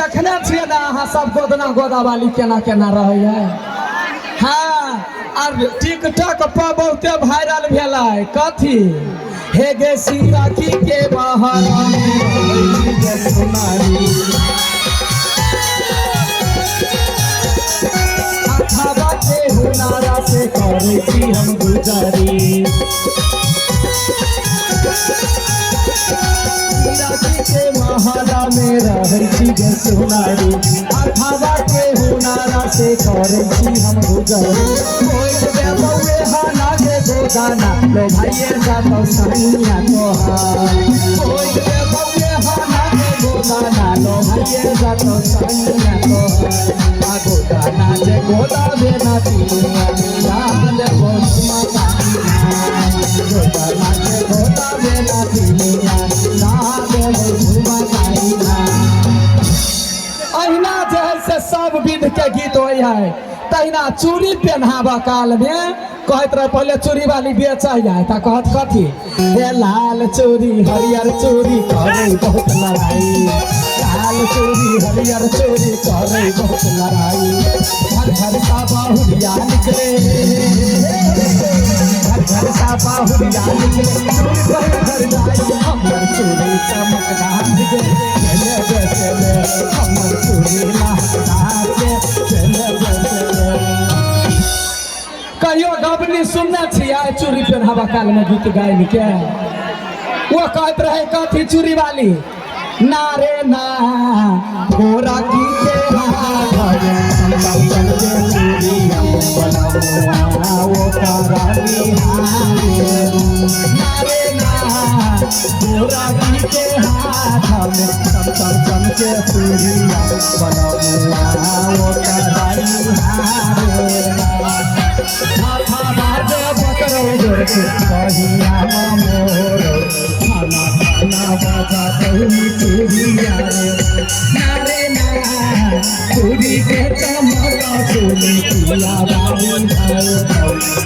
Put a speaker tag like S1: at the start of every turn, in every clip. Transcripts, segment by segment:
S1: देखने छियै ना अहाँ सब गोदना गोदा वाली केना केना रहै है। हाँ और टिकटॉक पर बहुते वायरल भेलै कथी हे गे सिराकी के बहार अठाबा के हुनारा से करै छी हम गुजारी के महारा में रहै छी गे सोनारी अठाबा के हुनारा से करै छी हम गुजारी कोई बे बउए हाना के गोदाना लो भाइये जातो सनिया तोहार कोई बे बउए हाना के गोदाना लो भाइये जातो सनिया तोहार आ गोदाना जे गोदा बेना तिया याद बोसमा गोदाना जे गोदा बेना तिया अहिना जे है से सब विध के गीत हो है तहिना चूड़ी पहनाबा काल में कहत रहे पहले चूड़ी वाली बेचा जाए ता कहत कथी हे लाल चूड़ी हरियर चूड़ी करे बहुत लड़ाई लाल चूड़ी हरियर चूड़ी करे बहुत लड़ाई घर घर सा बाहुरिया निकले घर घर सा बाहुरिया निकले घर जाए हमर चूड़ी चमकदार गे चले चले हमर चूड़ी लहराए चले चले कहियो गबनी सुनने छियै चूड़ी पहनावा काल में गीत गाय के वो कहत रहे कथी चूड़ी वाली ना रे ना गोरा की के वो करानी ना रे ना गोरा की के हाथ में चम के चूड़िया बनवा वो करानी माथा बाजे बकरो जोर के कहिया मोर खाना खाना बाजा कहीं चूड़िया रे ना चूड़ी के चमका चूड़ी पिया बाबू भाई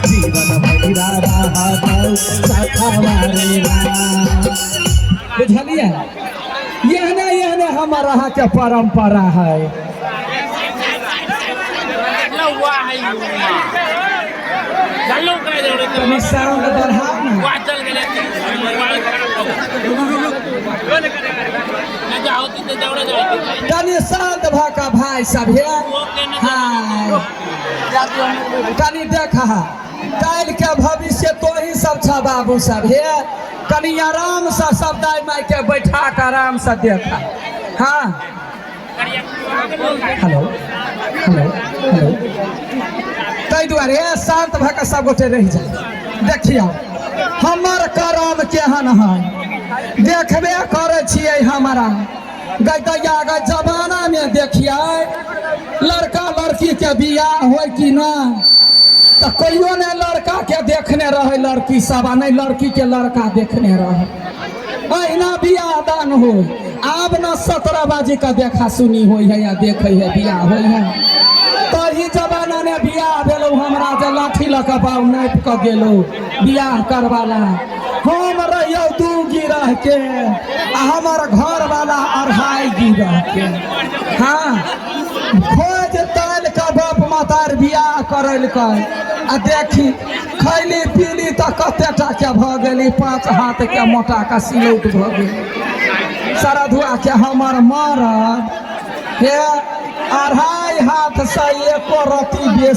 S1: जीवन भैरा रहा साथा मारे बुझलिए यहने हमारा यहाँ के परंपरा है। साउंड बढ़ा कनी शांत भाका भाई सब है कनी देखा काल के भविष्य तो ही सब छ बाबू सब है कनी आराम से सब दाई माई के बैठा के आराम से देखा। हाँ हेलो हेलो हेलो ताहि दुआरे शांत भऽ कऽ सब गोटे रह जाए। देखियो हमर करम केहन है देखबे करे छियै हमारा गैया ग जमाना में देखिए लड़का लड़की के बियाह हो कि ना तो कहियो ने लड़का के देखने रहे लड़की सब नहीं लड़की के लड़का देखने रहे अहिना बियाह दान हो आब न 17 बाजी का देखा सुनी हो है या देखे है बियाह हो है तही जमाना में बियाह भेलो हमरा जे लाठी लऽ कऽ बाउ नापि कऽ गेलो बियाह करवाला हम रहियो 2 गिरह के आ हमर घर वाला 2.5 गिरह के। हाँ खोज ताल का बाप मातार बियाह करल आ देखी खैली पीली तो कते टा के भऽ गेली 5 हाथ के मोटा का सिलौट भऽ गेल सारा धुआ के हमर मरद के 2.5 हाथ से 1 रत्ती बेसी